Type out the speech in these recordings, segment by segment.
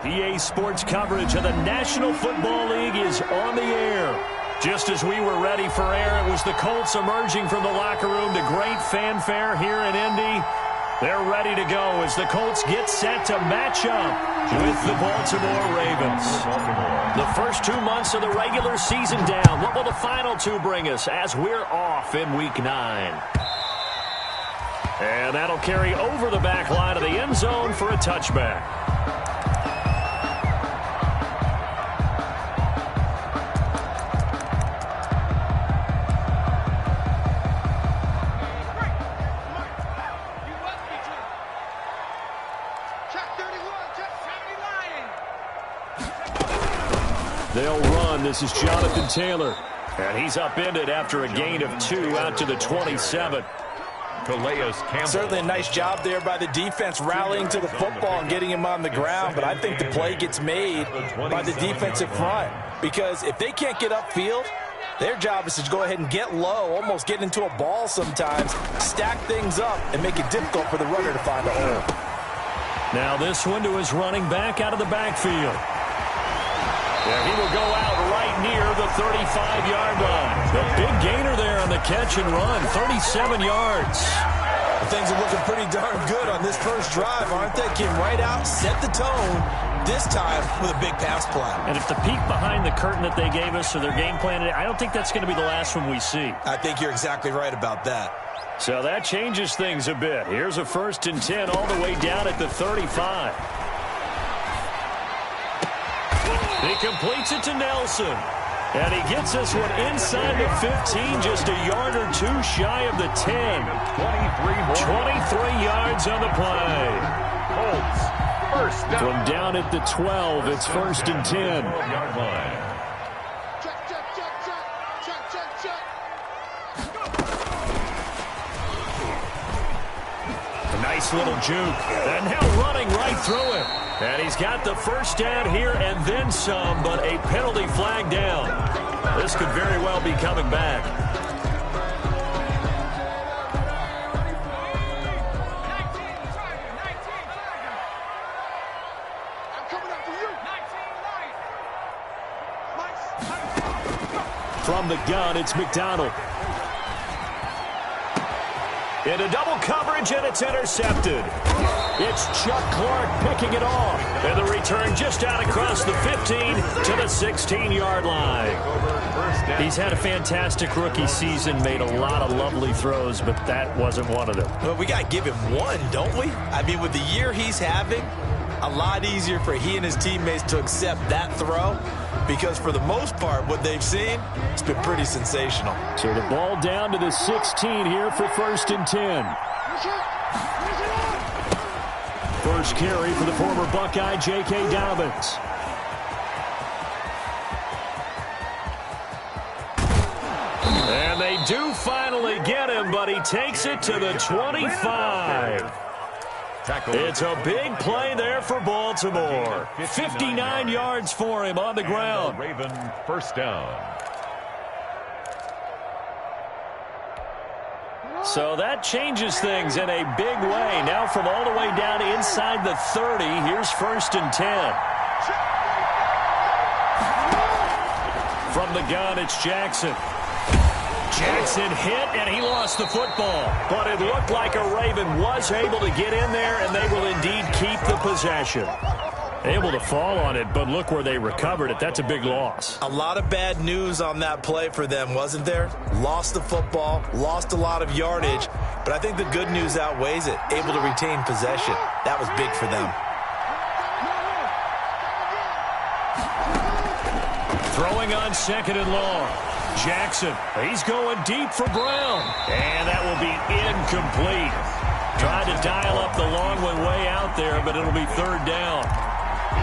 EA Sports coverage of the National Football League is on the air. Just as we were ready for air, it was the Colts emerging from the locker room to great fanfare here in Indy. They're ready to go as the Colts get set to match up with the Baltimore Ravens. The first 2 months of the regular season down. What will the final two bring us as we're off in Week 9? And that'll carry over the back line of the end zone for a touchback. They'll run. This is Jonathan Taylor. And he's upended after a gain of 2 out to the 27. Certainly a nice job there by the defense rallying to the football and getting him on the ground, but I think the play gets made by the defensive front because if they can't get upfield, their job is to go ahead and get low, almost get into a ball sometimes, stack things up, and make it difficult for the runner to find a hole. Now this one to his running back out of the backfield. Yeah, he will go out right near the 35-yard line. The big gainer there on the catch and run, 37 yards. Things are looking pretty darn good on this first drive, aren't they? Came right out, set the tone, this time with a big pass play. And if the peek behind the curtain that they gave us or their game plan, I don't think that's going to be the last one we see. I think you're exactly right about that. So that changes things a bit. Here's a 1st and 10 all the way down at the 35. He completes it to Nelson. And he gets this one inside the 15, just a yard or two shy of the 10. 23 yards on the play. Colts, first down. From down at the 12, it's 1st and 10. A nice little juke. And now running right through him. And he's got the first down here and then some, but a penalty flag down. This could very well be coming back. From the gun, it's McDonald. Into double coverage, and it's intercepted. It's Chuck Clark picking it off. And the return just out across the 15 to the 16-yard line. He's had a fantastic rookie season, made a lot of lovely throws, but that wasn't one of them. Well, we got to give him one, don't we? I mean, with the year he's having, a lot easier for he and his teammates to accept that throw because for the most part, what they've seen, it's been pretty sensational. So the ball down to the 16 here for 1st and 10. First carry for the former Buckeye, J.K. Dobbins. And they do finally get him, but he takes it to the 25. It's a big play there for Baltimore. 59 yards for him on the ground. Raven first down. So that changes things in a big way. Now from all the way down inside the 30, here's 1st and 10. From the gun, it's Jackson. Jackson hit, and he lost the football. But it looked like a Raven was able to get in there, and they will indeed keep the possession. Able to fall on it, but look where they recovered it. That's a big loss. A lot of bad news on that play for them, wasn't there? Lost the football, lost a lot of yardage, but I think the good news outweighs it. Able to retain possession. That was big for them. Throwing on 2nd and long. Jackson, he's going deep for Brown. And that will be incomplete. Tried to dial up the long one way out there, but it'll be 3rd down.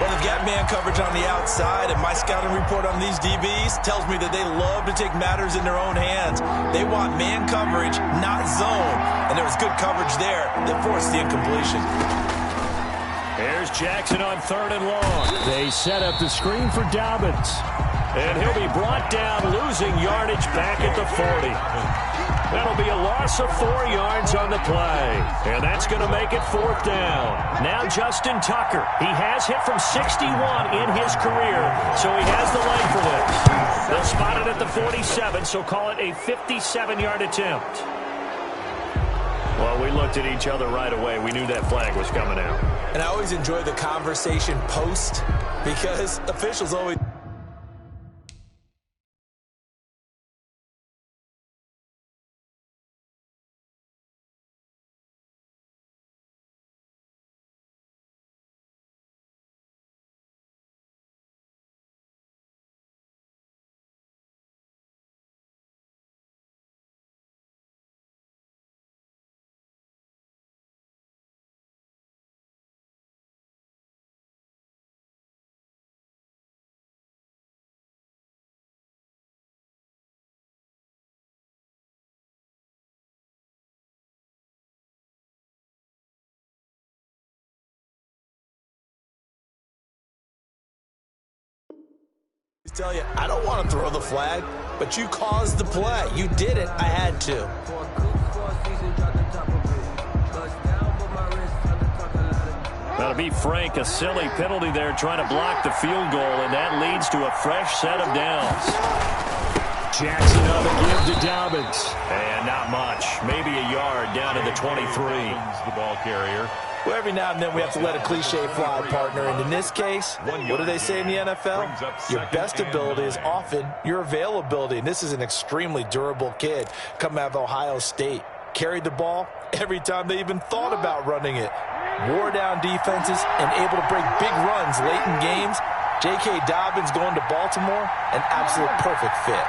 Well, they've got man coverage on the outside, and my scouting report on these DBs tells me that they love to take matters in their own hands. They want man coverage, not zone. And there was good coverage there that forced the incompletion. There's Jackson on 3rd and long. They set up the screen for Dobbins. And he'll be brought down, losing yardage back at the 40. That'll be a loss of 4 yards on the play. And that's going to make it 4th down. Now Justin Tucker. He has hit from 61 in his career, so he has the leg for this. They'll spot it at the 47, so call it a 57-yard attempt. Well, we looked at each other right away. We knew that flag was coming out. And I always enjoy the conversation post because officials always... tell you, I don't want to throw the flag, but you caused the play. You did it. I had to. That'll be Frank, a silly penalty there trying to block the field goal, and that leads to a fresh set of downs. Jackson on the give to Dobbins. And not much. Maybe a yard down to the 23. The ball carrier. Well, every now and then we have to let a cliche fly, partner. And in this case, what do they say in the NFL? Your best ability is often your availability. And this is an extremely durable kid coming out of Ohio State. Carried the ball every time they even thought about running it. Wore down defenses and able to break big runs late in games. J.K. Dobbins going to Baltimore, an absolute perfect fit.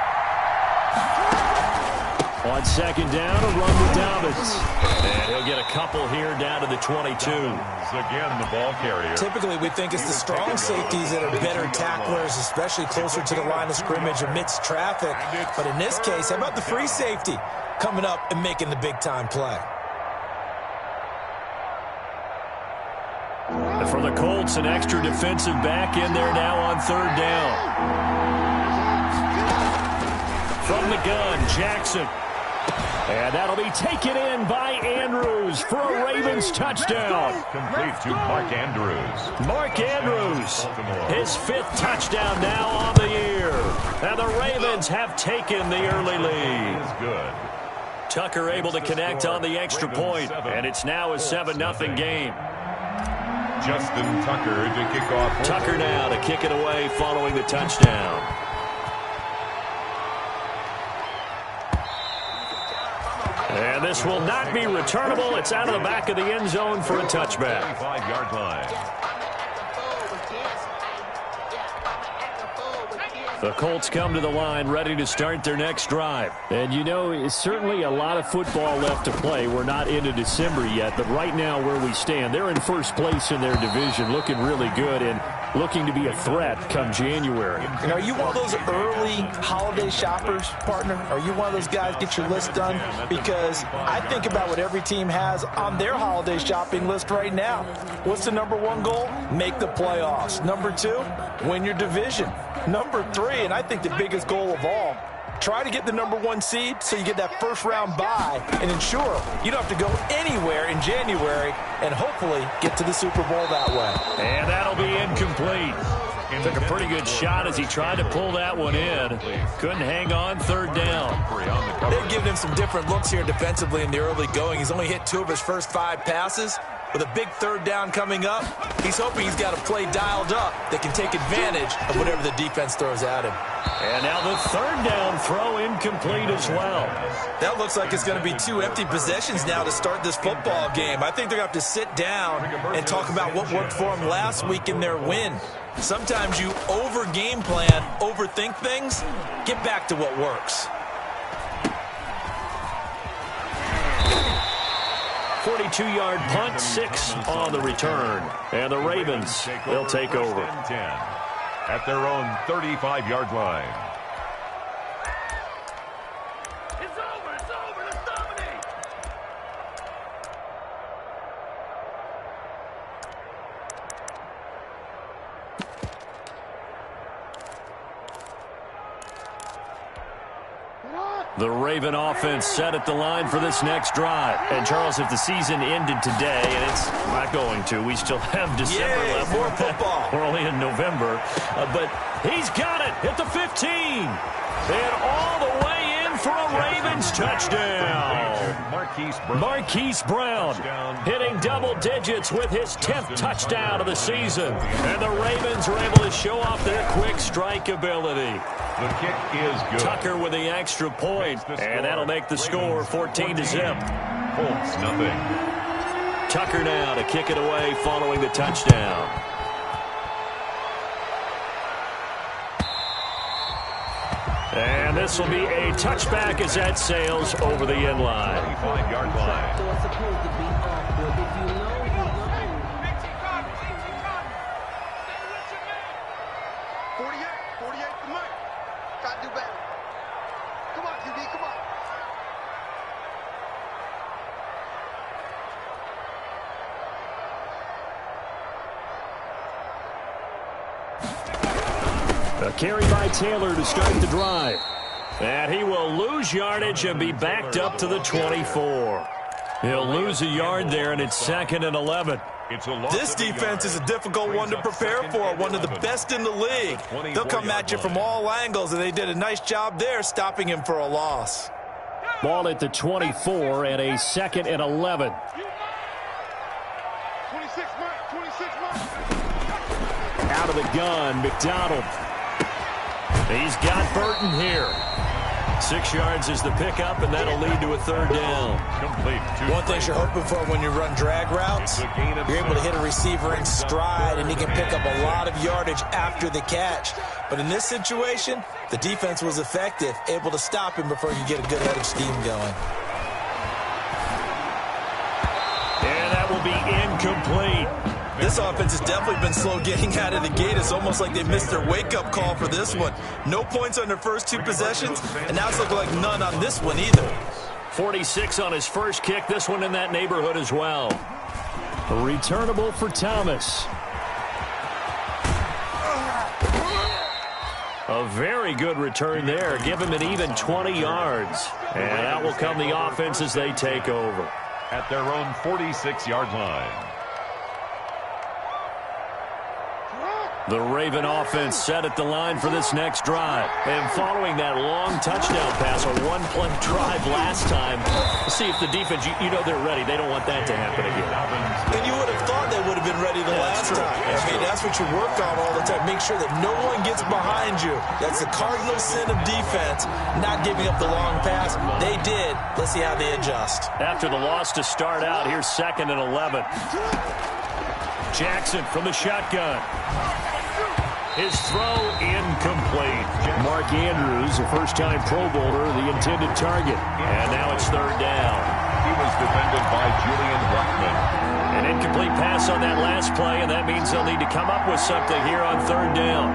On 2nd down, a run with Dobbins. And he'll get a couple here down to the 22. Again, the ball carrier. Typically, we think it's the strong safeties that are better tacklers, especially closer to the line of scrimmage amidst traffic. But in this case, how about the free safety coming up and making the big-time play? And for the Colts, an extra defensive back in there now on 3rd down. From the gun, Jackson. And that'll be taken in by Andrews for a Ravens touchdown. Complete to Mark Andrews. Mark Andrews, his 5th touchdown now on the year. And the Ravens have taken the early lead. Good. Tucker able to connect on the extra point, and it's now a 7-0 game. Justin Tucker to kick off. Tucker now to kick it away following the touchdown. And this will not be returnable. It's out of the back of the end zone for a touchback. 5-yard line. The Colts come to the line ready to start their next drive. And, you know, it's certainly a lot of football left to play. We're not into December yet, but right now where we stand, they're in first place in their division, looking really good and looking to be a threat come January. And are you one of those early holiday shoppers, partner? Are you one of those guys get your list done? Because I think about what every team has on their holiday shopping list right now. What's the #1 goal? Make the playoffs. #2, win your division. #3, and I think the biggest goal of all, try to get the #1 seed so you get that first-round bye and ensure you don't have to go anywhere in January and hopefully get to the Super Bowl that way. And that'll be incomplete. Took a pretty good shot as he tried to pull that one in. Couldn't hang on 3rd down. They've given him some different looks here defensively in the early going. He's only hit 2 of his first 5 passes. With a big 3rd down coming up, he's hoping he's got a play dialed up that can take advantage of whatever the defense throws at him. And now the 3rd down throw incomplete as well. That looks like it's going to be 2 empty possessions now to start this football game. I think they're going to have to sit down and talk about what worked for them last week in their win. Sometimes you over-game plan, overthink things, get back to what works. 42-yard punt, 6 on the return. And the Ravens, they'll take over. At their own 35-yard line. It's over, let's dominate. The Raven offense set at the line for this next drive. And, Charles, if the season ended today, and it's not going to, we still have December left. More football. We're only in November. But he's got it at the 15. And all the way in for a Ravens touchdown. Marquise Brown hitting double digits with his 10th touchdown of the season. And the Ravens are able to show off their quick strike ability. The kick is good. Tucker with the extra point, and that'll make the score 14-0. Colts, nothing. Tucker now to kick it away following the touchdown. And this will be a touchback as that sails over the end line. 25-yard line. 48 for Mike. Try to do better. Come on, QB, come on. A carry by Taylor to start the drive. And he will lose yardage and be backed up to the 24. He'll lose a yard there, and it's 2nd and 11. This defense is a difficult one to prepare for, one of the best in the league. They'll come at you from all angles, and they did a nice job there stopping him for a loss. Ball at the 24 and a 2nd and 11. 26 Mike, 26 Mike. Out of the gun, McDonald. He's got Burton here. 6 yards is the pickup, and that'll lead to a 3rd down. One thing you're hoping for when you run drag routes, you're able to hit a receiver in stride, and he can pick up a lot of yardage after the catch. But in this situation, the defense was effective, able to stop him before you get a good head of steam going. And that will be incomplete. This offense has definitely been slow getting out of the gate. It's almost like they missed their wake-up call for this one. No points on their first 2 possessions, and now it's looking like none on this one either. 46 on his first kick. This one in that neighborhood as well. A returnable for Thomas. A very good return there. Give him an even 20 yards. And out will come the offense as they take over. At their own 46-yard line. The Raven offense set at the line for this next drive. And following that long touchdown pass, a one-play drive last time, see if the defense, you know they're ready. They don't want that to happen again. And you would have thought they would have been ready the last time. That's what you work on all the time. Make sure that no one gets behind you. That's the cardinal sin of defense, not giving up the long pass. They did. Let's see how they adjust. After the loss to start out, here's 2nd and 11. Jackson from the shotgun. His throw incomplete. Mark Andrews, a first-time Pro Bowler, the intended target. And now it's 3rd down. He was defended by Julian Blackman. An incomplete pass on that last play, and that means they'll need to come up with something here on 3rd down.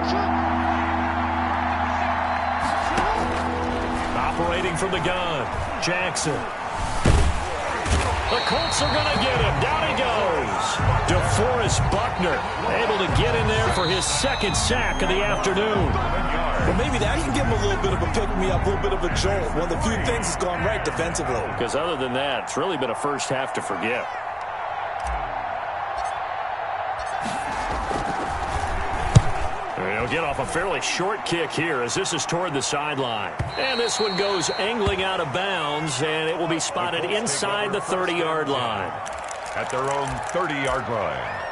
Operating from the gun, Jackson. The Colts are going to get him. Down he goes. DeForest Buckner able to get in there for his 2nd sack of the afternoon. Well, maybe that can give him a little bit of a pick-me-up, a little bit of a jolt. One of the few things that's gone right defensively. Because other than that, it's really been a first half to forget. He'll get off a fairly short kick here as this is toward the sideline. And this one goes angling out of bounds, and it will be spotted inside the 30-yard line. At their own 30-yard line.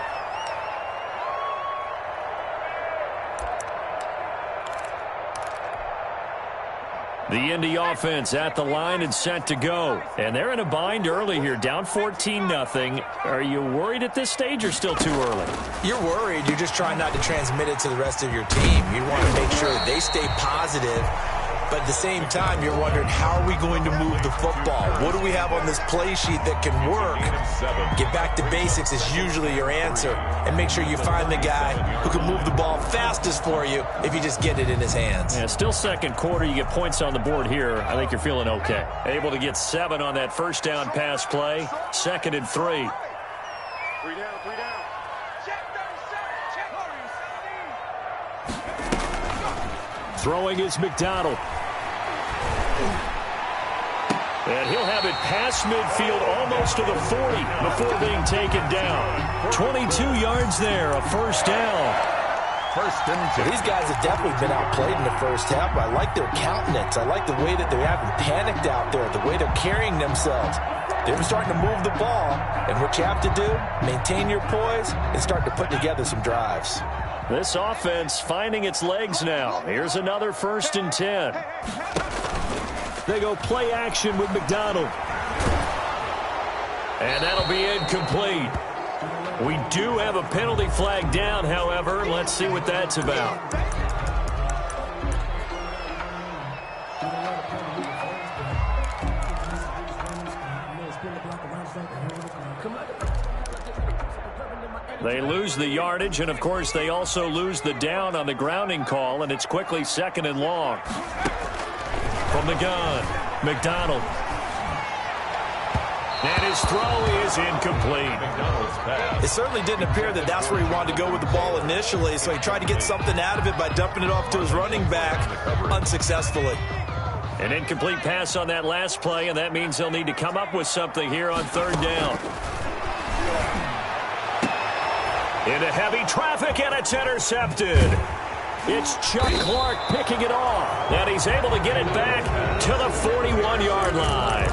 The Indy offense at the line and set to go. And they're in a bind early here, down 14-0. Are you worried at this stage or still too early? You're worried. You're just trying not to transmit it to the rest of your team. You want to make sure that they stay positive. But at the same time, you're wondering, how are we going to move the football? What do we have on this play sheet that can work? Get back to basics is usually your answer. And make sure you find the guy who can move the ball fastest for you if you just get it in his hands. Yeah, still 2nd quarter. You get points on the board here. I think you're feeling okay. Able to get 7 on that first down pass play. 2nd and 3. 3 down, 3 down. Check 37, check. Throwing is McDonald. And he'll have it past midfield almost to the 40 before being taken down. 22 yards there, a first down. First and 10. These guys have definitely been outplayed in the first half, but I like their countenance. I like the way that they haven't panicked out there, the way they're carrying themselves. They're starting to move the ball, and what you have to do, maintain your poise and start to put together some drives. This offense finding its legs now. Here's another first and 10. They go play action with McDonald. And that'll be incomplete. We do have a penalty flag down, however. Let's see what that's about. They lose the yardage, and, of course, they also lose the down on the grounding call, and it's quickly second and long. From the gun, McDonald. And his throw is incomplete. It certainly didn't appear that that's where he wanted to go with the ball initially, so he tried to get something out of it by dumping it off to his running back unsuccessfully. An incomplete pass on that last play, and that means they'll need to come up with something here on third down. Into heavy traffic, and it's intercepted. It's Chuck Clark picking it off, and he's able to get it back to the 41-yard line.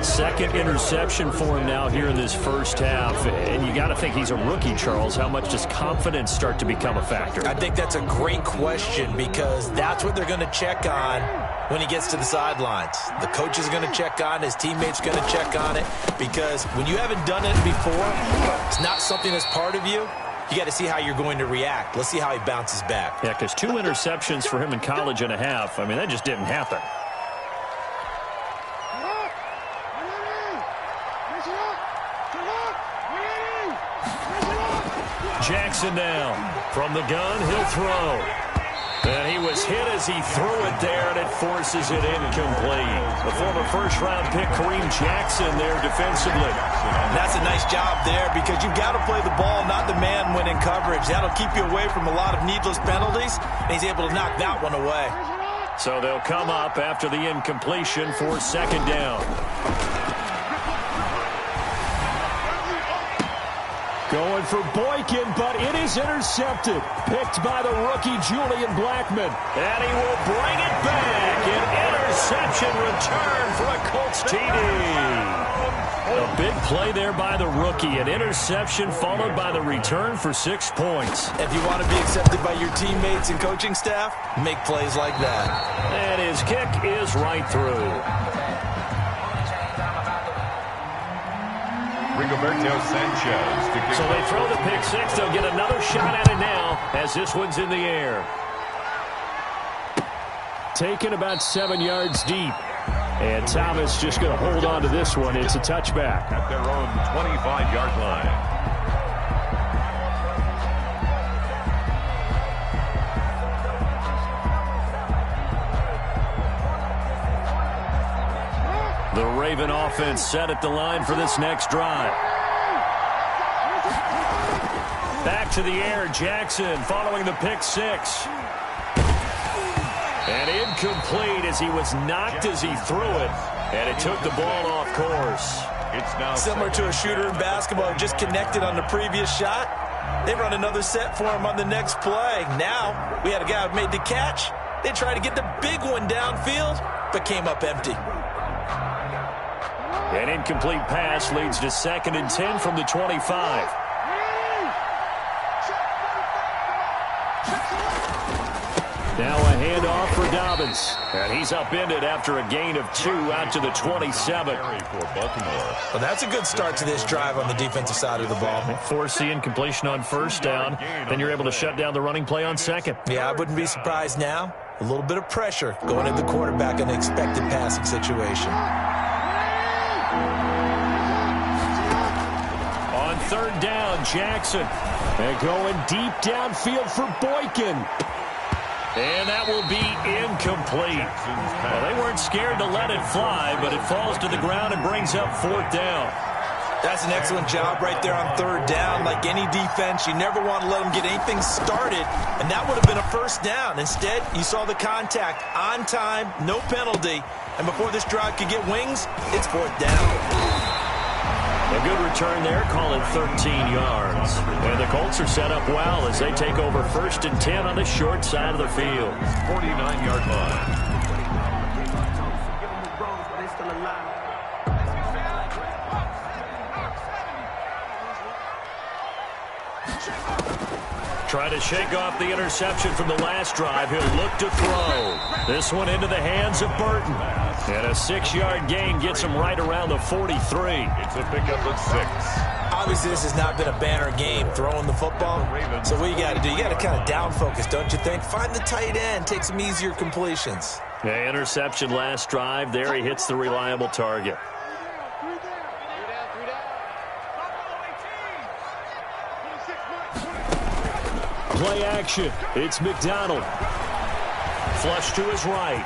Second interception for him now here in this first half. And you got to think he's a rookie, Charles. How much does confidence start to become a factor? I think that's a great question because that's what they're going to check on when he gets to the sidelines. The coach is going to check on, his teammates going to check on it, because when you haven't done it before, it's not something that's part of you. You got to see how you're going to react. Let's see how he bounces back. Yeah, because 2 interceptions for him in college and a half. I mean, that just didn't happen. Jackson now. From the gun, he'll throw. And he was hit as he threw it there, and it forces it incomplete. The former first-round pick, Kareem Jackson, there defensively. That's a nice job there because you've got to play the ball, not the man when in coverage. That'll keep you away from a lot of needless penalties, and he's able to knock that one away. So they'll come up after the incompletion for second down. Going for Boykin, but it is intercepted. Picked by the rookie, Julian Blackmon. And he will bring it back. An interception return for a Colts TD. A big play there by the rookie. An interception followed by the return for 6 points. If you want to be accepted by your teammates and coaching staff, make plays like that. And his kick is right through. Rigoberto Sanchez. So they throw the pick six. They'll get another shot at it now as this one's in the air. Taken about 7 yards deep. And Thomas just going to hold on to this one. It's a touchback. At their own 25-yard line. The Raven offense set at the line for this next drive. Back to the air, Jackson following the pick six. And incomplete as he was knocked as he threw it. And it took the ball off course. It's now similar to a shooter in basketball who just connected on the previous shot. They run another set for him on the next play. Now, we had a guy who made the catch. They tried to get the big one downfield, but came up empty. An incomplete pass leads to 2nd and 10 from the 25. Now a handoff for Dobbins. And he's upended after a gain of 2 out to the 27. Well, that's a good start to this drive on the defensive side of the ball. Force the incompletion on first down. Then you're able to shut down the running play on second. Yeah, I wouldn't be surprised now. A little bit of pressure going at the quarterback in an expected passing situation. On third down, Jackson. And going deep downfield for Boykin. And that will be incomplete. Well, they weren't scared to let it fly, but it falls to the ground and brings up 4th down. That's an excellent job right there on third down. Like any defense, you never want to let them get anything started, and that would have been a first down. Instead, you saw the contact on time, no penalty, And before this drive could get wings, it's 4th down. A good return there, call it 13 yards. And the Colts are set up well as they take over 1st and 10 on the short side of the field. 49-yard line. Try to shake off the interception from the last drive. He'll look to throw. This one into the hands of Burton. And a 6-yard gain gets him right around the 43. It's a pickup of 6. Obviously, this has not been a banner game, throwing the football. So what you got to do, you got to kind of down focus, don't you think? Find the tight end, take some easier completions. Yeah, interception last drive. There he hits the reliable target. Play action. It's McDonald. Flush to his right.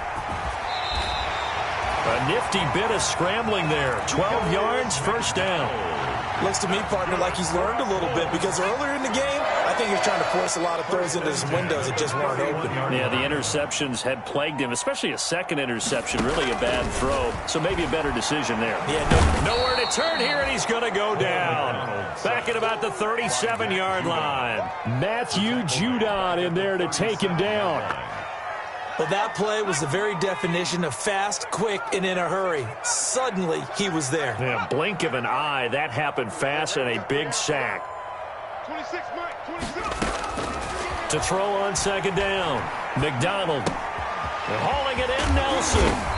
A nifty bit of scrambling there. 12 yards, 1st down. Looks to me, partner, like he's learned a little bit because earlier in the game, I think he was trying to force a lot of throws into some windows that just weren't open. Yeah, the interceptions had plagued him, especially a second interception, really a bad throw. So maybe a better decision there. Yeah, nowhere to turn here, and he's going to go down. Back at about the 37-yard line. Matthew Judon in there to take him down. Well, that play was the very definition of fast, quick, and in a hurry. Suddenly, he was there. Yeah, blink of an eye. That happened fast and a big sack. 26, Mike, 26. To throw on 2nd down. McDonald. Hauling it in, Nelson.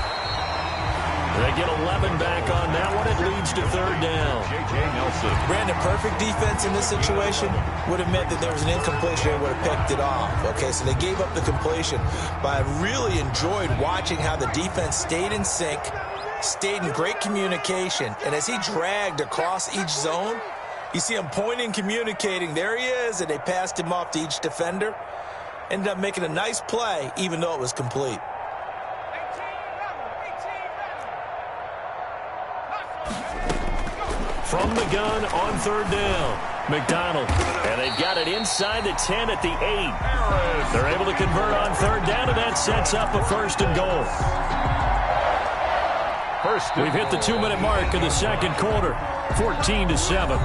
They get 11 back on that one. It leads to 3rd down. J.J. Nelson. Brandon, perfect defense in this situation would have meant that there was an incompletion. They would have picked it off. Okay, so they gave up the completion. But I really enjoyed watching how the defense stayed in sync, stayed in great communication. And as he dragged across each zone, you see him pointing, communicating. There he is, and they passed him off to each defender. Ended up making a nice play, even though it was complete. From the gun on 3rd down. McDonald. And they've got it inside the 10 at the 8. They're able to convert on 3rd down, and that sets up a 1st and goal. We've hit the 2-minute mark of the 2nd quarter. 14-7.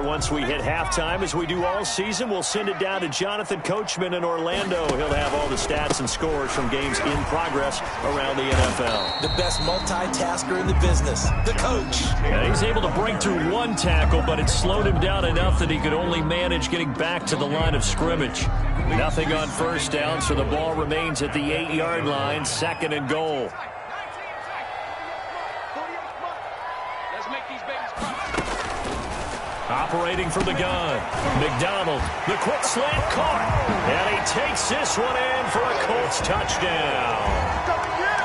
Once we hit halftime, as we do all season, we'll send it down to Jonathan Coachman in Orlando. He'll have all the stats and scores from games in progress around the NFL. The best multitasker in the business, the coach. Yeah, he's able to break through 1 tackle, but it slowed him down enough that he could only manage getting back to the line of scrimmage. Nothing on 1st down, so the ball remains at the 8-yard line, 2nd and goal. Operating from the gun, McDonald, the quick slant caught, and he takes this one in for a Colts touchdown.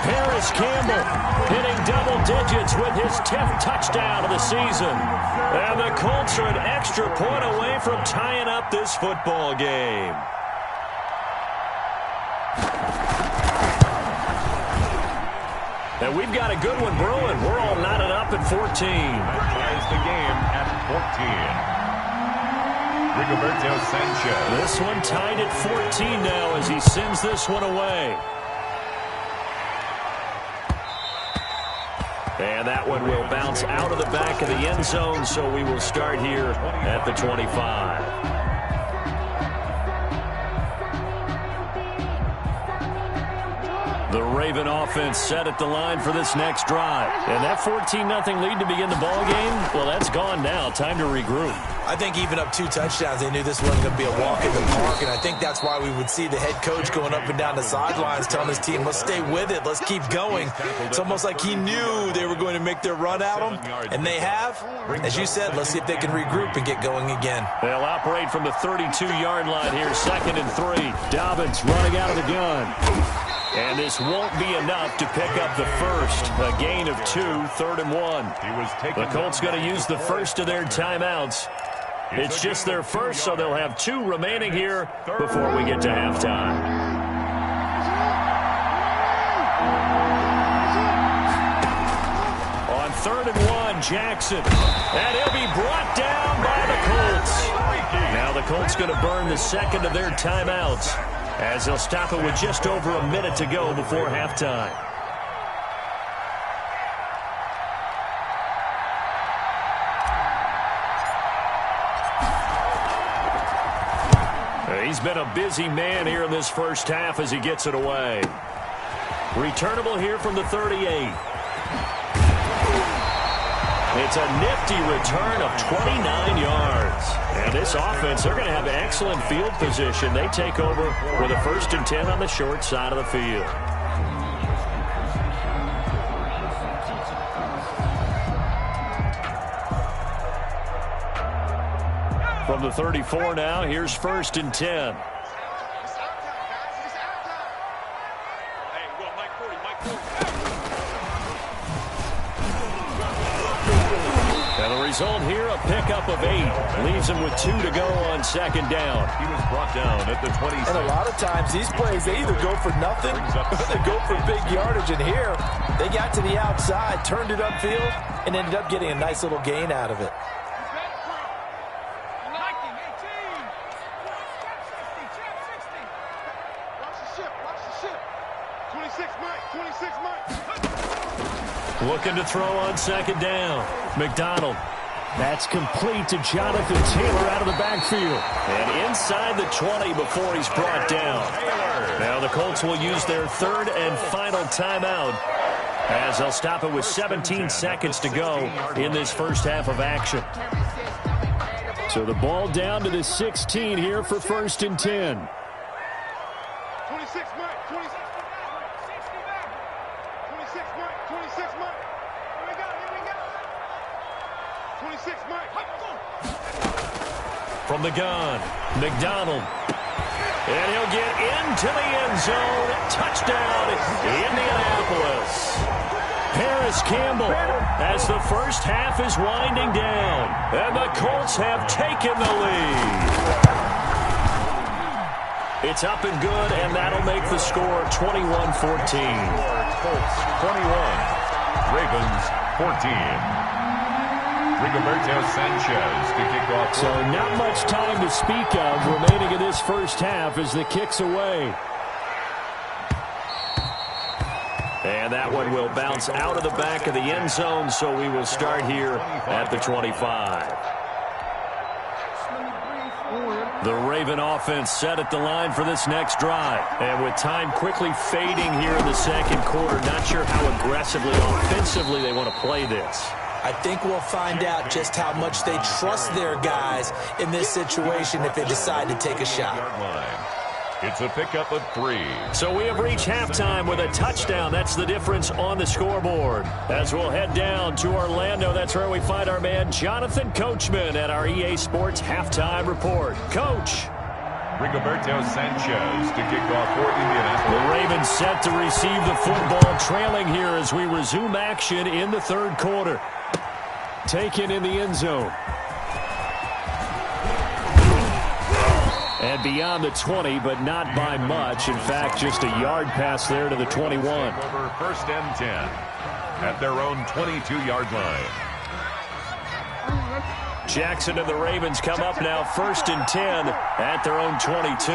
Paris Campbell hitting double digits with his 10th touchdown of the season. And the Colts are an extra point away from tying up this football game. And we've got a good one brewing. We're all knotted up at 14. Ties the game at 14. Rigoberto Sanchez. This one tied at 14 now as he sends this one away. And that one will bounce out of the back of the end zone, so we will start here at the 25. The Raven offense set at the line for this next drive. And that 14-0 lead to begin the ball game, well, that's gone now. Time to regroup. I think even up 2 touchdowns, they knew this wasn't going to be a walk in the park, and I think that's why we would see the head coach going up and down the sidelines telling his team, let's stay with it, let's keep going. It's almost like he knew they were going to make their run at him, and they have. As you said, let's see if they can regroup and get going again. They'll operate from the 32-yard line here, 2nd and 3. Dobbins running out of the gun. And this won't be enough to pick up the first. A gain of 2, 3rd and 1. The Colts going to use the first of their timeouts. It's just their first, so they'll have 2 remaining here before we get to halftime. On 3rd and 1, on Jackson. And he'll be brought down by the Colts. Now the Colts going to burn the second of their timeouts as they'll stop it with just over a minute to go before halftime. He's been a busy man here in this first half as he gets it away. Returnable here from the 38. It's a nifty return of 29 yards. And this offense, they're going to have excellent field position. They take over with a 1st and 10 on the short side of the field. From the 34 now, here's 1st and 10. And the result here, a pickup of 8. Leaves him with 2 to go on 2nd down. He was brought down at the 26. And a lot of times these plays, they either go for nothing or they go for big yardage. And here, they got to the outside, turned it upfield, and ended up getting a nice little gain out of it. Looking to throw on 2nd down. McDonald. That's complete to Jonathan Taylor out of the backfield. And inside the 20 before he's brought down. Now the Colts will use their 3rd and final timeout as they'll stop it with 17 seconds to go in this first half of action. So the ball down to the 16 here for 1st and 10. 26, Mike. 26. 26, Mike. 26, Mike. Here we go. Here we go. 26, Mike. From the gun, McDonald. And he'll get into the end zone. Touchdown, Indianapolis. Paris Campbell as the first half is winding down. And the Colts have taken the lead. It's up and good, and that'll make the score 21-14. Colts 21, Ravens 14. Rigoberto Sanchez to kick off. So not much time to speak of remaining in this first half as the kick's away. And that one will bounce out of the back of the end zone, so we will start here at the 25. The Raven offense set at the line for this next drive. And with time quickly fading here in the second quarter, not sure how aggressively, offensively they want to play this. I think we'll find out just how much they trust their guys in this situation if they decide to take a shot. It's a pickup of 3. So we have reached halftime with a touchdown. That's the difference on the scoreboard. As we'll head down to Orlando, that's where we find our man Jonathan Coachman at our EA Sports Halftime Report. Coach. Rigoberto Sanchez to kick off for Indianapolis. The Ravens set to receive the football, trailing here as we resume action in the third quarter. Taken in the end zone. And beyond the 20, but not by much. In fact, just a yard pass there to the 21. Over 1st and 10 at their own 22-yard line. Jackson and the Ravens come up now 1st and 10 at their own 22.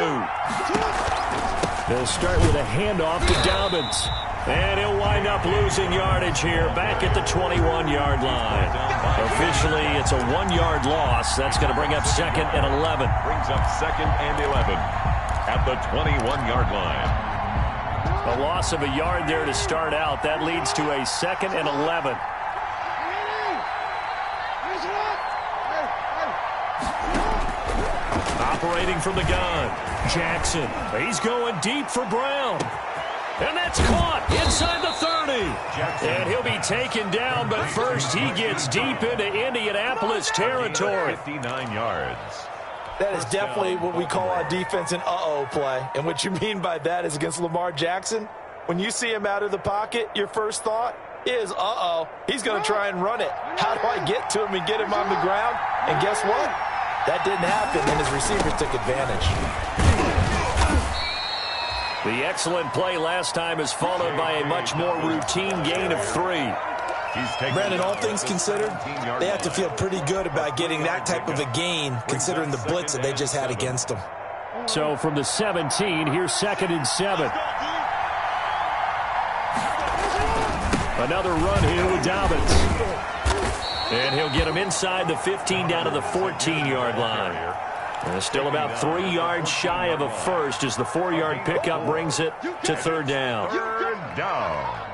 They'll start with a handoff to Dobbins. And he'll wind up losing yardage here back at the 21-yard line. Officially, it's a 1-yard loss. That's going to bring up 2nd and 11. Brings up 2nd and 11 at the 21-yard line. A loss of a yard there to start out. That leads to a 2nd and 11. Operating from the gun, Jackson. He's going deep for Brown. And that's caught inside the 30. Jackson. And he'll be taken down, but first he gets deep into Indianapolis territory. 59 yards. That is definitely what we call on defense an uh-oh play. And what you mean by that is against Lamar Jackson, when you see him out of the pocket, your first thought is, uh-oh, he's going to try and run it. How do I get to him and get him on the ground? And guess what? That didn't happen, and his receivers took advantage. The excellent play last time is followed by a much more routine gain of 3. Brandon, all things considered, they have to feel pretty good about getting that type of a gain, considering the blitz that they just had against them. So from the 17, here's 2nd and 7. Another run here with Dobbins. And he'll get him inside the 15 down to the 14-yard line. And still about 3 yards shy of a first as the 4-yard pickup brings it to 3rd down. 3rd down.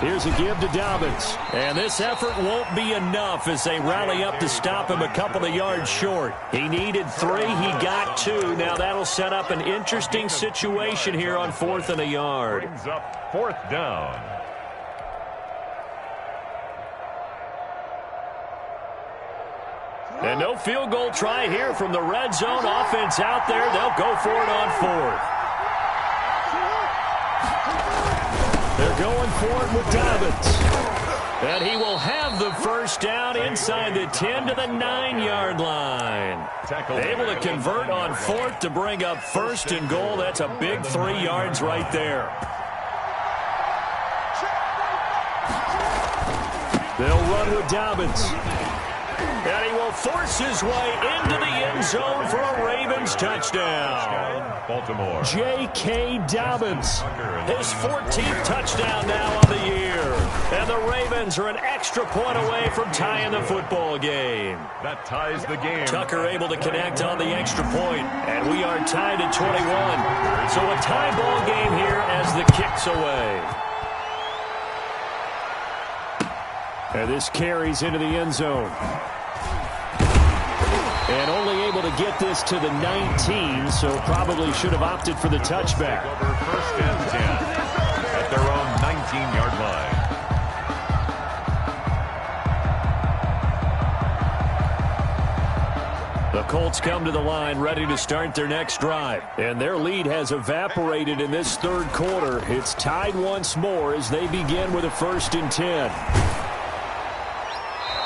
Here's a give to Dobbins. And this effort won't be enough as they rally up to stop him a couple of yards short. He needed 3. He got 2. Now that'll set up an interesting situation here on 4th and a yard. Brings up 4th down. And no field goal try here from the red zone. Offense out there. They'll go for it on 4th. They're going for it with Dobbins. And he will have the first down inside the 10 to the 9-yard line. Able to convert on 4th to bring up 1st and goal. That's a big 3 yards right there. They'll run with Dobbins. And he will force his way into the end zone for a Ravens touchdown. Baltimore. J.K. Dobbins, his 14th touchdown now on the year. And the Ravens are an extra point away from tying the football game. That ties the game. Tucker able to connect on the extra point. And we are tied at 21. So a tie ball game here as the kick's away. And this carries into the end zone. And only able to get this to the 19, so probably should have opted for the touchback. Over 1st and 10 at their own 19-yard line. The Colts come to the line ready to start their next drive. And their lead has evaporated in this 3rd quarter. It's tied once more as they begin with a 1st and 10.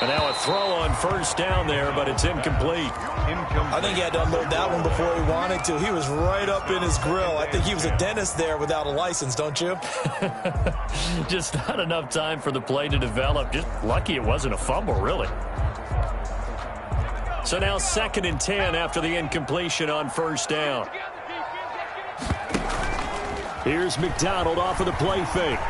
And now a throw on 1st down there, but it's incomplete. I think he had to unload that one before he wanted to. He was right up in his grill. I think he was a dentist there without a license, don't you? Just not enough time for the play to develop. Just lucky it wasn't a fumble, really. So now 2nd and 10 after the incompletion on 1st down. Here's McDonald off of the play fake.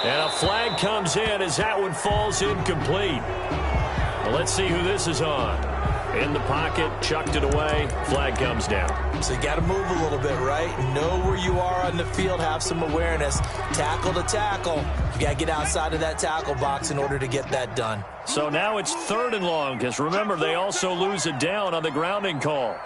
And a flag comes in as that one falls incomplete. Well, let's see who this is on. In the pocket, chucked it away, flag comes down. So you got to move a little bit, right? Know where you are on the field, have some awareness. Tackle to tackle. You got to get outside of that tackle box in order to get that done. So now it's 3rd and long, because remember, they also lose it down on the grounding call.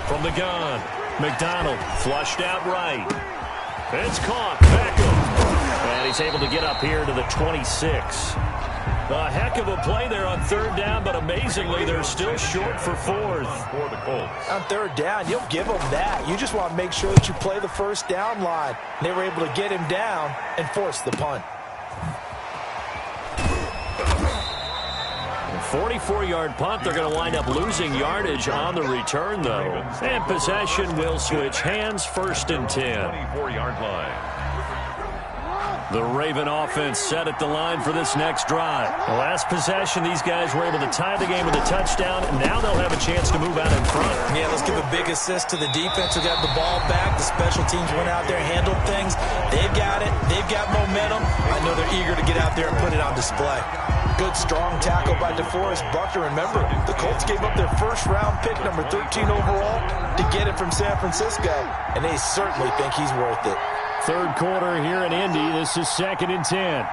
From the gun, McDonald flushed out right. It's caught, Beckham. And he's able to get up here to the 26. A heck of a play there on 3rd down, but amazingly, they're still short for 4th. For the Colts. On 3rd down, you'll give them that. You just want to make sure that you play the 1st down line. They were able to get him down and force the punt. 44-yard punt. They're going to wind up losing yardage on the return, though. And possession will switch hands, 1st and 10. 24-yard line. The Raven offense set at the line for this next drive. The last possession, these guys were able to tie the game with a touchdown, and now they'll have a chance to move out in front. Yeah, let's give a big assist to the defense who got the ball back. The special teams went out there, handled things. They've got it. They've got momentum. I know they're eager to get out there and put it on display. Good, strong tackle by DeForest Buckner. Remember, the Colts gave up their 1st-round pick, number 13 overall, to get it from San Francisco, and they certainly think he's worth it. 3rd quarter here in Indy. This is 2nd and 10.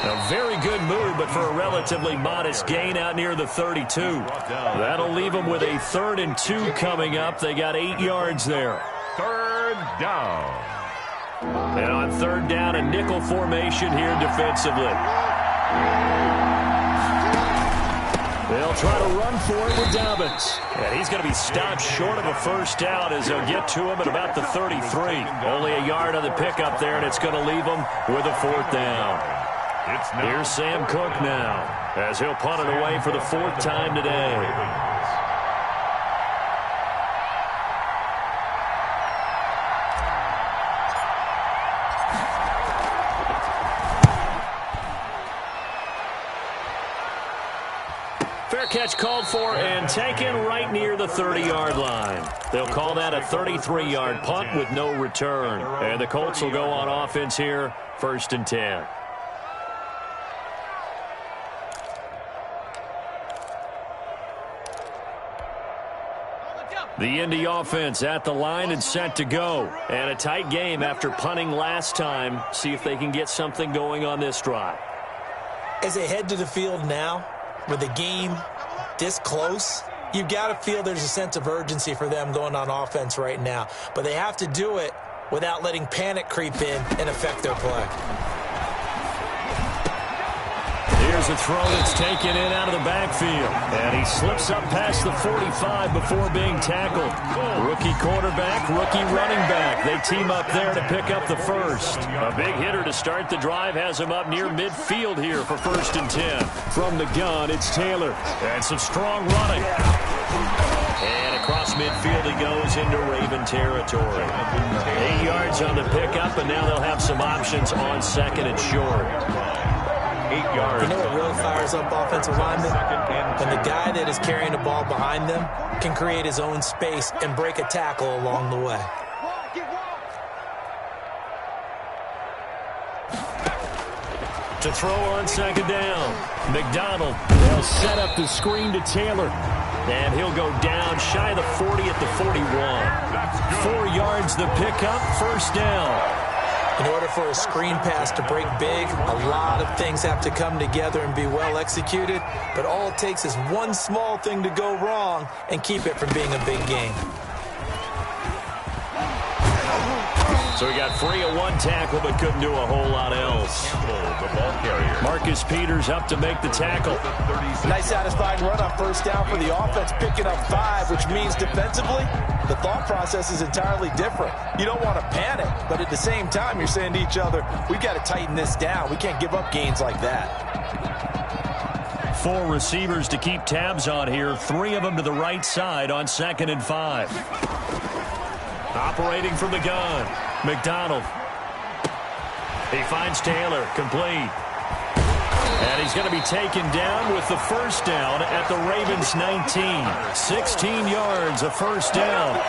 A very good move, but for a relatively modest gain out near the 32. That'll leave them with a 3rd and 2 coming up. They got 8 yards there. 3rd down. And on third down, a nickel formation here defensively. They'll try to run for it with Dobbins. And he's going to be stopped short of a first down as they'll get to him at about the 33. Only a yard on the pickup there, and it's going to leave him with a fourth down. Here's Sam Cook now as he'll punt it away for the fourth time today. Fair catch called for and taken right near the 30-yard line. They'll call that a 33-yard punt with no return. And the Colts will go on offense here, 1st and 10. The Indy offense at the line and set to go. And a tight game after punting last time. See if they can get something going on this drive. As they head to the field now, with the game this close, you've got to feel there's a sense of urgency for them going on offense right now. But they have to do it without letting panic creep in and affect their play. Here's a throw that's taken in out of the backfield. And he slips up past the 45 before being tackled. Rookie quarterback, rookie running back. They team up there to pick up the first. A big hitter to start the drive has him up near midfield here for 1st and 10. From the gun, it's Taylor. And some strong running. And across midfield he goes into Raven territory. 8 yards on the pickup, and now they'll have some options on 2nd and short. 8 yards. You know what really fires up offensive linemen? When the guy that is carrying the ball behind them can create his own space and break a tackle along the way. To throw on 2nd down. McDonald, they'll set up the screen to Taylor. And he'll go down shy of the 40 at the 41. 4 yards the pickup, 1st down. In order for a screen pass to break big, a lot of things have to come together and be well executed. But all it takes is one small thing to go wrong and keep it from being a big game. So he got free of one tackle but couldn't do a whole lot else. Marcus Peters up to make the tackle. Nice satisfying run on 1st down for the offense, picking up 5, which means defensively, the thought process is entirely different. You don't want to panic, but at the same time, you're saying to each other, we've got to tighten this down. We can't give up gains like that. 4 receivers to keep tabs on here. 3 of them to the right side on 2nd and 5. Operating from the gun. McDonald. He finds Taylor, complete. And he's going to be taken down with the 1st down at the Ravens 19. 16 yards, a 1st down.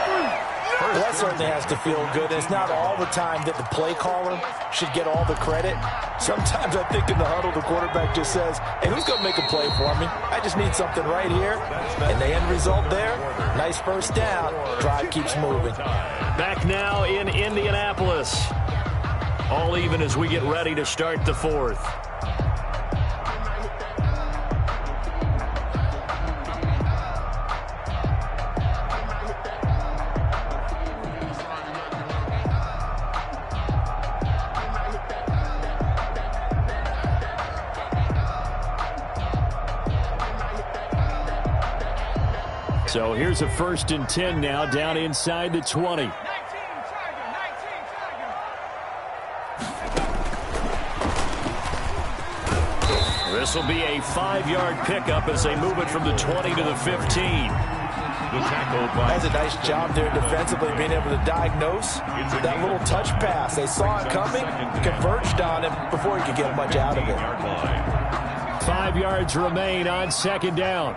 Well, that certainly has to feel good. It's not all the time that the play caller should get all the credit. Sometimes I think in the huddle, the quarterback just says, hey, who's going to make a play for me? I just need something right here. And the end result there, nice 1st down. Drive keeps moving. Back now in Indianapolis. All even as we get ready to start the 4th. So here's a 1st and 10 now down inside the 20. This will be a 5-yard pickup as they move it from the 20 to the 15. That's a nice job there defensively, being able to diagnose that little touch pass. They saw it coming, converged on him before he could get much out of it. 5 yards remain on 2nd down.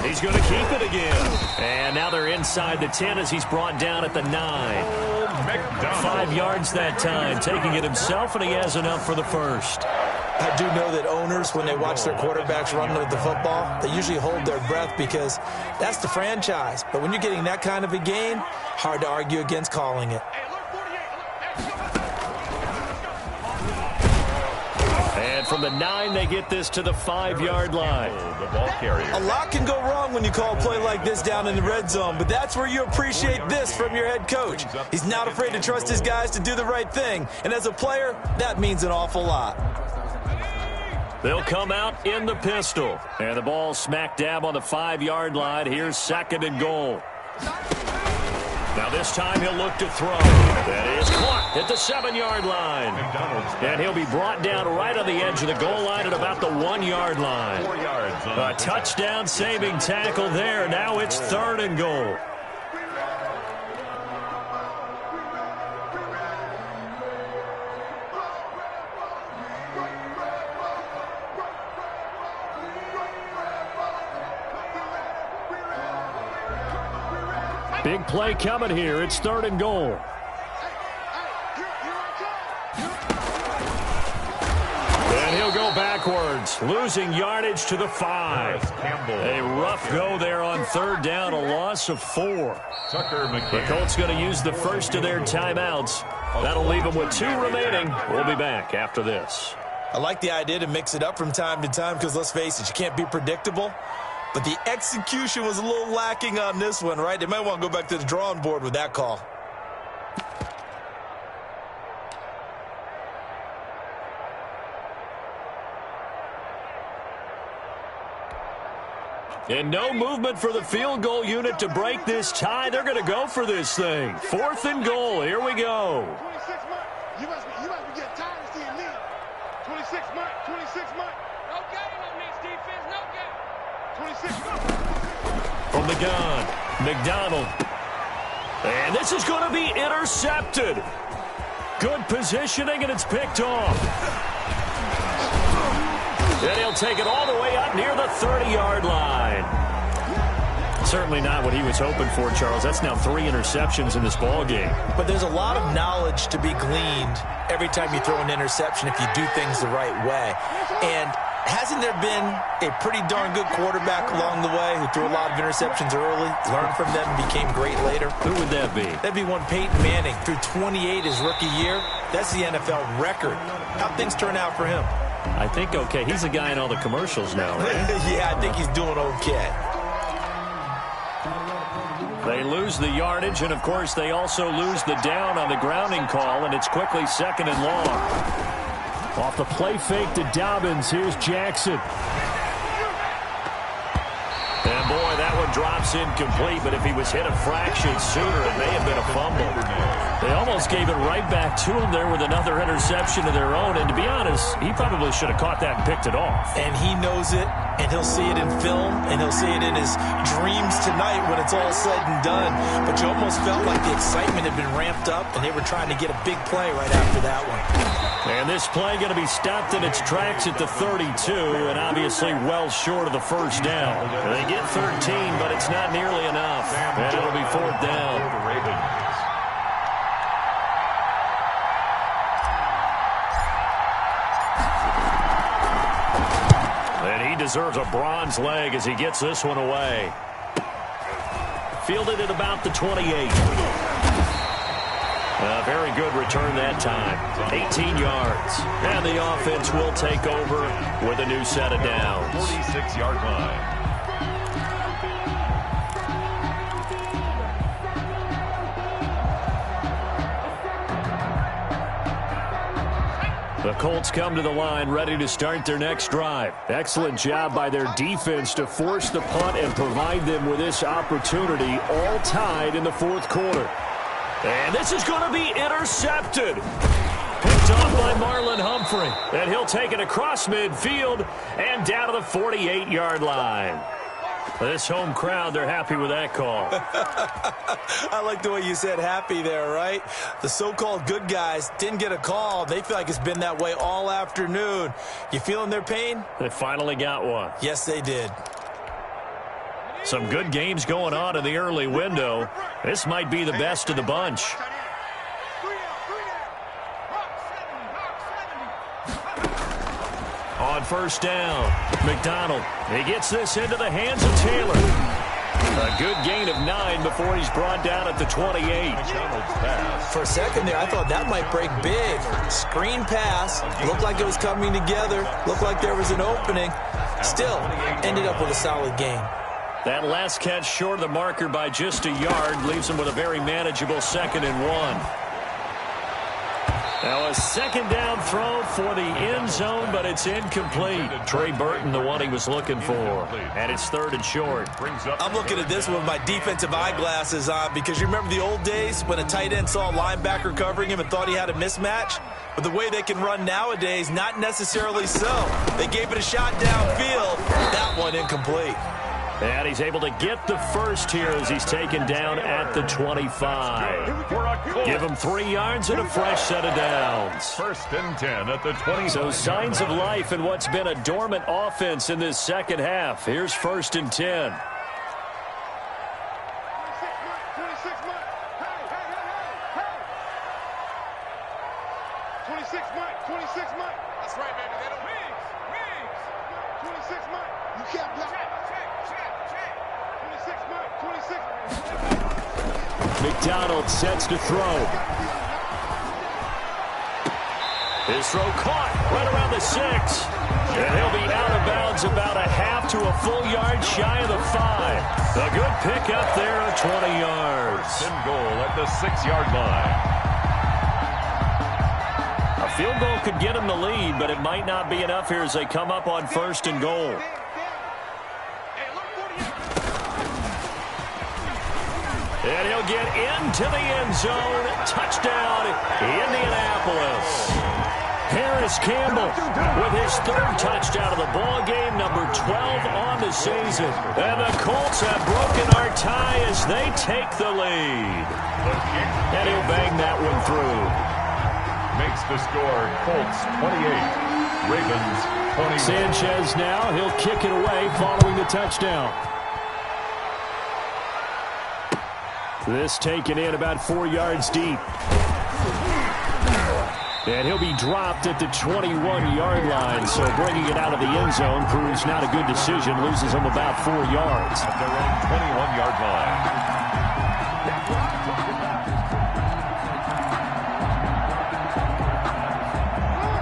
He's going to keep it again. And now they're inside the 10 as he's brought down at the 9. 5 yards that time, taking it himself, and he has enough for the 1st. I do know that owners, when they watch their quarterbacks run with the football, they usually hold their breath because that's the franchise. But when you're getting that kind of a game, hard to argue against calling it. And from the 9, they get this to the 5-yard line. The ball carrier. A lot can go wrong when you call a play like this down in the red zone, but that's where you appreciate this from your head coach. He's not afraid to trust his guys to do the right thing, and as a player, that means an awful lot. They'll come out in the pistol, and the ball smack dab on the 5-yard line. Here's 2nd and goal. Now this time he'll look to throw. That is caught at the 7-yard line. And he'll be brought down right on the edge of the goal line at about the 1-yard line. 4 yards. A touchdown saving tackle there. Now it's 3rd and goal. Big play coming here. It's 3rd and goal. And he'll go backwards, losing yardage to the 5. A rough go there on 3rd down, a loss of 4. The Colts going to use the first of their timeouts. That'll leave them with 2 remaining. We'll be back after this. I like the idea to mix it up from time to time because, let's face it, you can't be predictable. But the execution was a little lacking on this one, right? They might want to go back to the drawing board with that call. And no movement for the field goal unit to break this tie. They're going to go for this thing. 4th and goal. Here we go. 26 months. You must be getting tired of seeing me. 26 months. 26 months. No game on this defense. No game. 26 months. From the gun, McDonald. And this is going to be intercepted. Good positioning, and it's picked off. And he'll take it all the way up near the 30-yard line. Certainly not what he was hoping for, Charles. That's now 3 interceptions in this ball game. But there's a lot of knowledge to be gleaned every time you throw an interception if you do things the right way. And hasn't there been a pretty darn good quarterback along the way who threw a lot of interceptions early, learned from them, and became great later? Who would that be? That'd be one Peyton Manning. Threw 28 his rookie year. That's the NFL record. How'd things turn out for him? I think okay. He's a guy in all the commercials now, right? Yeah, I think he's doing okay. They lose the yardage, and, of course, they also lose the down on the grounding call, and it's quickly 2nd and long. Off the play fake to Dobbins, here's Jackson. And, boy, that one drops incomplete, but if he was hit a fraction sooner, it may have been a fumble. They almost gave it right back to him there with another interception of their own, and to be honest, he probably should have caught that and picked it off. And he knows it, and he'll see it in film, and he'll see it in his dreams tonight when it's all said and done. But you almost felt like the excitement had been ramped up, and they were trying to get a big play right after that one. And this play going to be stopped in its tracks at the 32, and obviously well short of the first down. They get 13, but it's not nearly enough, and it'll be 4th down. And he deserves a bronze leg as he gets this one away. Fielded at about the 28. A very good return that time. 18 yards. And the offense will take over with a new set of downs. 46-yard line. The Colts come to the line ready to start their next drive. Excellent job by their defense to force the punt and provide them with this opportunity, all tied in the 4th quarter. And this is going to be intercepted. Picked off by Marlon Humphrey. And he'll take it across midfield and down to the 48-yard line. This home crowd, they're happy with that call. I like the way you said happy there, right? The so-called good guys didn't get a call. They feel like it's been that way all afternoon. You feeling their pain? They finally got one. Yes, they did. Some good games going on in the early window. This might be the best of the bunch. On 1st down, McDonald. He gets this into the hands of Taylor. A good gain of 9 before he's brought down at the 28. For a second there, I thought that might break big. Screen pass. Looked like it was coming together. Looked like there was an opening. Still, ended up with a solid gain. That last catch short of the marker by just a yard leaves him with a very manageable 2nd and 1. Now a second down throw for the end zone, but it's incomplete. Trey Burton, the one he was looking for. And it's 3rd and short. I'm looking at this one with my defensive eyeglasses on because you remember the old days when a tight end saw a linebacker covering him and thought he had a mismatch? But the way they can run nowadays, not necessarily so. They gave it a shot downfield. That one incomplete. And he's able to get the first here as he's taken down at the 25. Give him 3 yards and a fresh set of downs. 1st and 10 at the 20. So signs of life in what's been a dormant offense in this second half. Here's 1st and 10. 26 Mike. That's right, baby. They don't wings. 26 Mike. You can't block. Check. 26 Mike. 26. McDonald sets to throw. His throw caught right around the 6. And he'll be out of bounds about a half to a full yard shy of the 5. A good pickup there at 20 yards. 1st and goal at the 6-yard line. A field goal could get him the lead, but it might not be enough here as they come up on 1st and goal. And he'll get into the end zone. Touchdown, Indianapolis. Harris Campbell with his 3rd touchdown of the ball game, number 12 on the season. And the Colts have broken our tie as they take the lead. And he'll bang that one through. Makes the score Colts 28, Ravens 21. Sanchez now, he'll kick it away following the touchdown. This taken in about 4 yards deep. And he'll be dropped at the 21-yard line, so bringing it out of the end zone proves not a good decision, loses him about 4 yards. At their own 21-yard line.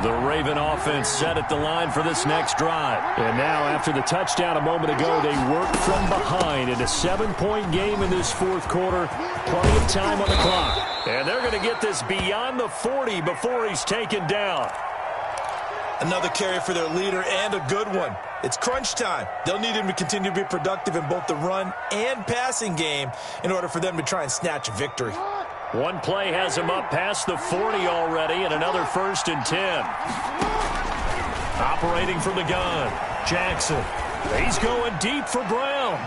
The Raven offense set at the line for this next drive. And now, after the touchdown a moment ago, they work from behind in a 7-point game in this 4th quarter. Plenty of time on the clock. And they're going to get this beyond the 40 before he's taken down. Another carry for their leader and a good one. It's crunch time. They'll need him to continue to be productive in both the run and passing game in order for them to try and snatch a victory. One play has him up past the 40 already, and another 1st and 10. Operating from the gun, Jackson. He's going deep for Brown.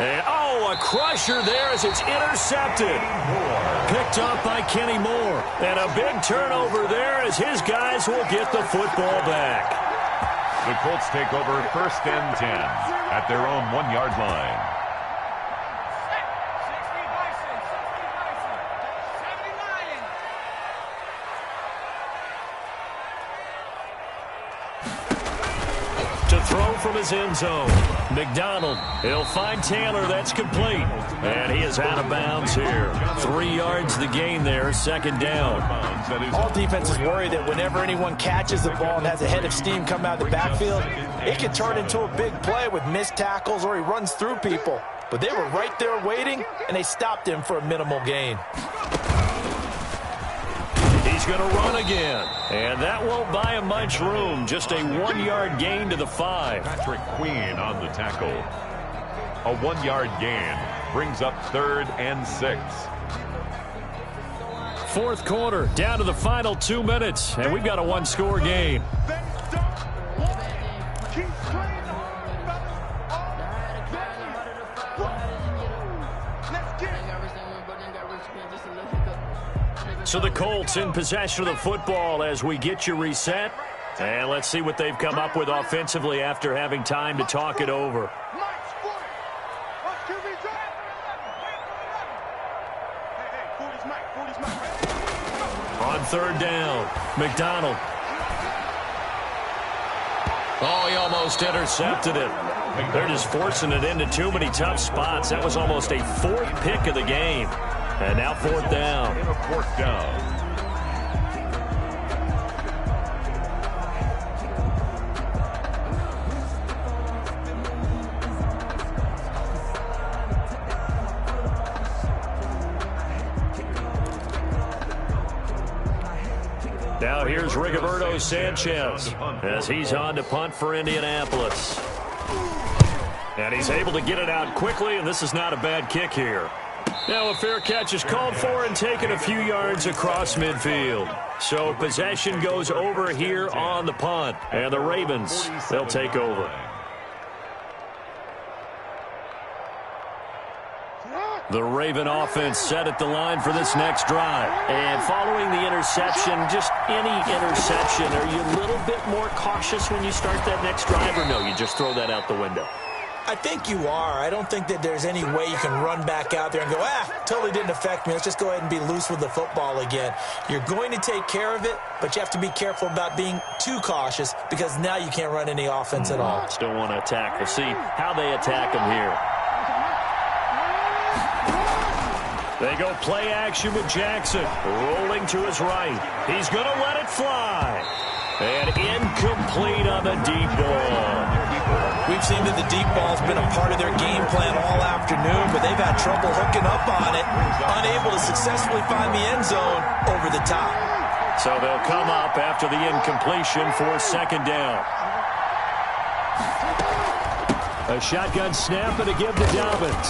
And, a crusher there as it's intercepted. Picked up by Kenny Moore. And a big turnover there as his guys will get the football back. The Colts take over 1st and 10 at their own 1-yard line. To throw from his end zone. McDonald, he'll find Taylor. That's complete. And he is out of bounds here. 3 yards the gain there, 2nd down. All defenses worry that whenever anyone catches the ball and has a head of steam come out of the backfield, it can turn into a big play with missed tackles or he runs through people. But they were right there waiting, and they stopped him for a minimal gain. He's going to run again. And that won't buy him much room. Just a 1-yard gain to the 5. Patrick Queen on the tackle. A 1-yard gain brings up 3rd and 6. 4th quarter, down to the final 2 minutes. And we've got a 1-score game. So the Colts in possession of the football as we get you reset. And let's see what they've come up with offensively after having time to talk it over. On 3rd down, McDonald. Oh, he almost intercepted it. They're just forcing it into too many tough spots. That was almost a 4th pick of the game. And now 4th down. In a 4th down. Now here's Rigoberto Sanchez as he's on to punt for Indianapolis. And he's able to get it out quickly, and this is not a bad kick here. Now a fair catch is called for and taken a few yards across midfield. So possession goes over here on the punt. And the Ravens, they'll take over. The Raven offense set at the line for this next drive. And following the interception, just any interception, are you a little bit more cautious when you start that next drive, or no, you just throw that out the window? I think you are. I don't think that there's any way you can run back out there and go, totally didn't affect me. Let's just go ahead and be loose with the football again. You're going to take care of it, but you have to be careful about being too cautious because now you can't run any offense at all. Still want to attack. We'll see how they attack them here. They go play action with Jackson. Rolling to his right. He's going to let it fly. And incomplete on the deep ball. We've seen that the deep ball's been a part of their game plan all afternoon, but they've had trouble hooking up on it, unable to successfully find the end zone over the top. So they'll come up after the incompletion for 2nd down. A shotgun snap and a give to Dobbins.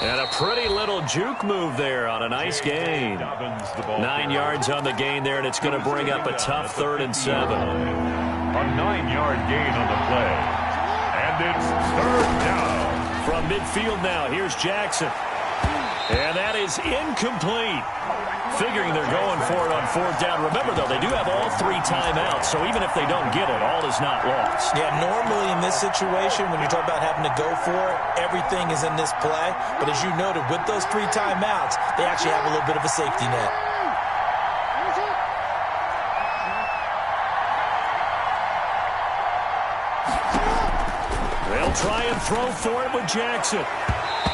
And a pretty little juke move there on a nice gain. 9 yards on the gain there, and it's going to bring up a tough 3rd and 7. A 9-yard gain on the play. And it's 3rd down. From midfield now, here's Jackson. And that is incomplete. Figuring they're going for it on 4th down. Remember, though, they do have all 3 timeouts, so even if they don't get it, all is not lost. Yeah, normally in this situation, when you're talking about having to go for it, everything is in this play. But as you noted, with those 3 timeouts, they actually have a little bit of a safety net. They'll try and throw for it with Jackson.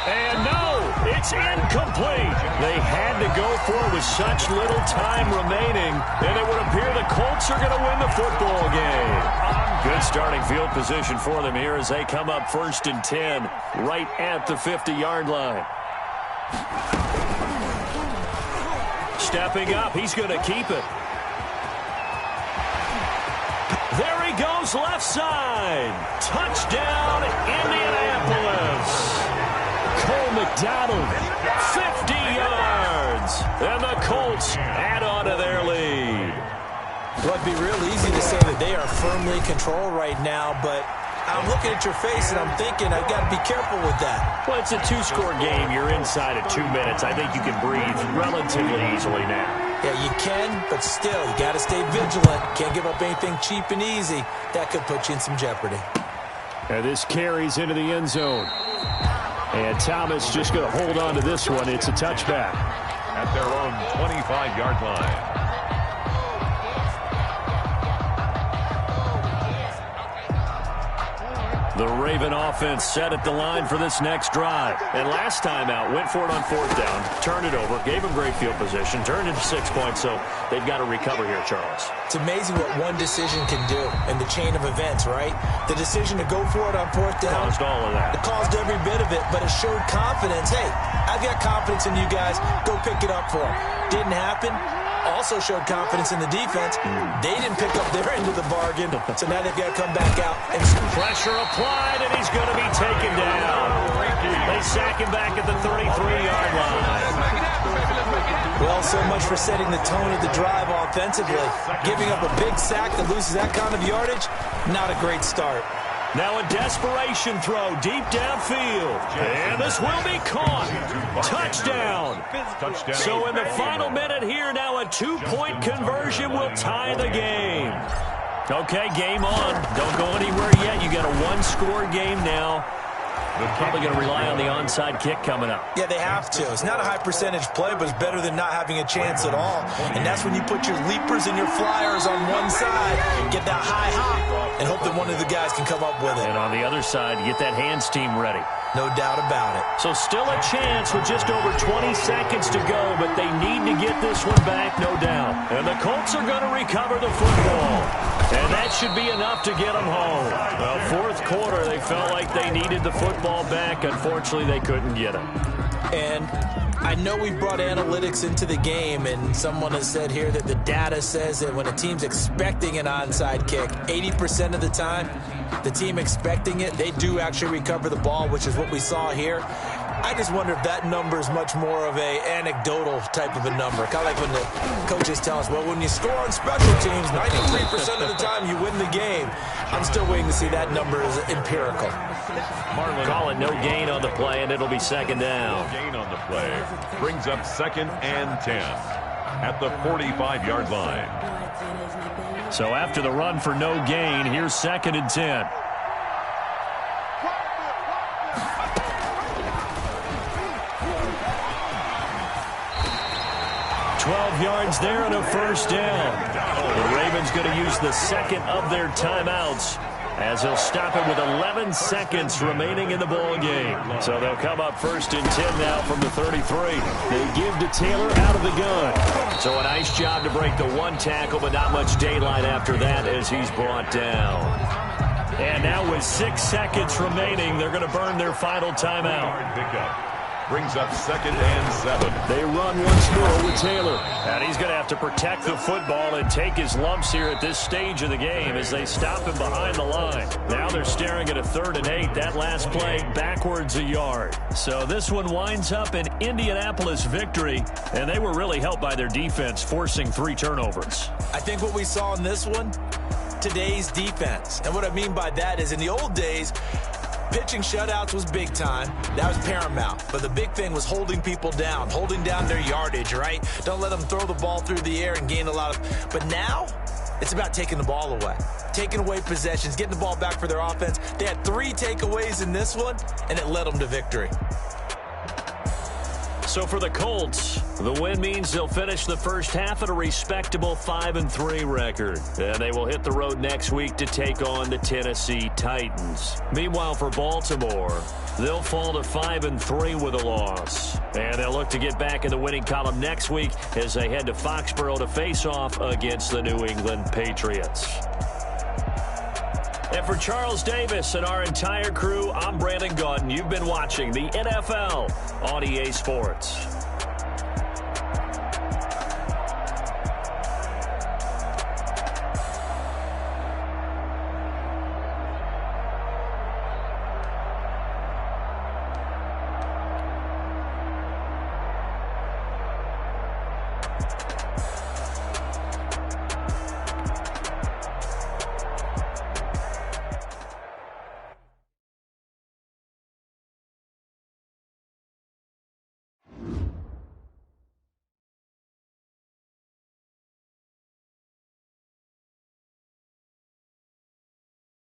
And no, it's incomplete. They had to go for it with such little time remaining, and it would appear the Colts are going to win the football game. Good starting field position for them here as they come up 1st and 10, right at the 50-yard line. Stepping up, he's going to keep it. There he goes, left side. Touchdown, Indianapolis. Cole McDonald, 50 yards. And the Colts add on to their lead. Well, it'd be real easy to say that they are firmly in control right now, but I'm looking at your face and I'm thinking I've got to be careful with that. Well, it's a 2-score game. You're inside of 2 minutes. I think you can breathe relatively easily now. Yeah, you can, but still, you got to stay vigilant. Can't give up anything cheap and easy. That could put you in some jeopardy. And this carries into the end zone. And Thomas just going to hold on to this one. It's a touchback. At their own 25-yard line. The Raven offense set at the line for this next drive. And last time out, went for it on 4th down, turned it over, gave them great field position, turned into 6 points, so they've got to recover here, Charles. It's amazing what one decision can do in the chain of events, right? The decision to go for it on 4th down. Caused all of that. It caused every bit of it, but it showed confidence. Hey, I've got confidence in you guys. Go pick it up for them. Didn't happen. Also showed confidence in the defense. They didn't pick up their end of the bargain, so now they've got to come back out and pressure applied, and he's going to be taken down. They sack him back at the 33-yard line. Well, so much for setting the tone of the drive offensively. Giving up a big sack that loses that kind of yardage, not a great start. Now a desperation throw deep downfield. And this will be caught. Touchdown. So in the final minute here, now a 2-point conversion will tie the game. Okay, game on. Don't go anywhere yet. You got a 1-score game now. They're probably going to rely on the onside kick coming up. Yeah, they have to. It's not a high percentage play, but it's better than not having a chance at all. And that's when you put your leapers and your flyers on one side, get that high hop, and hope that one of the guys can come up with it. And on the other side, you get that hands team ready. No doubt about it. So still a chance with just over 20 seconds to go, but they need to get this one back, no doubt. And the Colts are going to recover the football. And that should be enough to get them home. Well, fourth quarter, they felt like they needed the football back. Unfortunately, they couldn't get it. And I know we brought analytics into the game, and someone has said here that the data says that when a team's expecting an onside kick, 80% of the time, the team expecting it, they do actually recover the ball, which is what we saw here. I just wonder if that number is much more of a anecdotal type of a number. Kind of like when the coaches tell us, well, when you score on special teams, 93% of the time you win the game. I'm still waiting to see that number as empirical. Marlon call it no gain on the play, and it'll be second down. No gain on the play. Brings up 2nd and 10 at the 45-yard line. So after the run for no gain, here's 2nd and 10. 12 yards there and a first down. The Ravens going to use the second of their timeouts as he'll stop it with 11 seconds remaining in the ball game. So they'll come up 1st and 10 now from the 33. They give to Taylor out of the gun. So a nice job to break the one tackle, but not much daylight after that as he's brought down. And now with 6 seconds remaining, they're going to burn their final timeout. Pickup. Brings up 2nd and 7. They run once more with Taylor. And he's going to have to protect the football and take his lumps here at this stage of the game as they stop him behind the line. Now they're staring at a 3rd and 8. That last play backwards a yard. So this one winds up an Indianapolis victory, and they were really helped by their defense forcing 3 turnovers. I think what we saw in this one, today's defense. And what I mean by that is in the old days, pitching shutouts was big time. That was paramount. But the big thing was holding people down, holding down their yardage, right? Don't let them throw the ball through the air and gain a lot of... But now, it's about taking the ball away. Taking away possessions, getting the ball back for their offense. They had 3 takeaways in this one, and it led them to victory. So for the Colts, the win means they'll finish the first half at a respectable 5-3 record. And they will hit the road next week to take on the Tennessee Titans. Meanwhile, for Baltimore, they'll fall to 5-3 with a loss. And they'll look to get back in the winning column next week as they head to Foxborough to face off against the New England Patriots. And for Charles Davis and our entire crew, I'm Brandon Gaudin. You've been watching the NFL on EA Sports.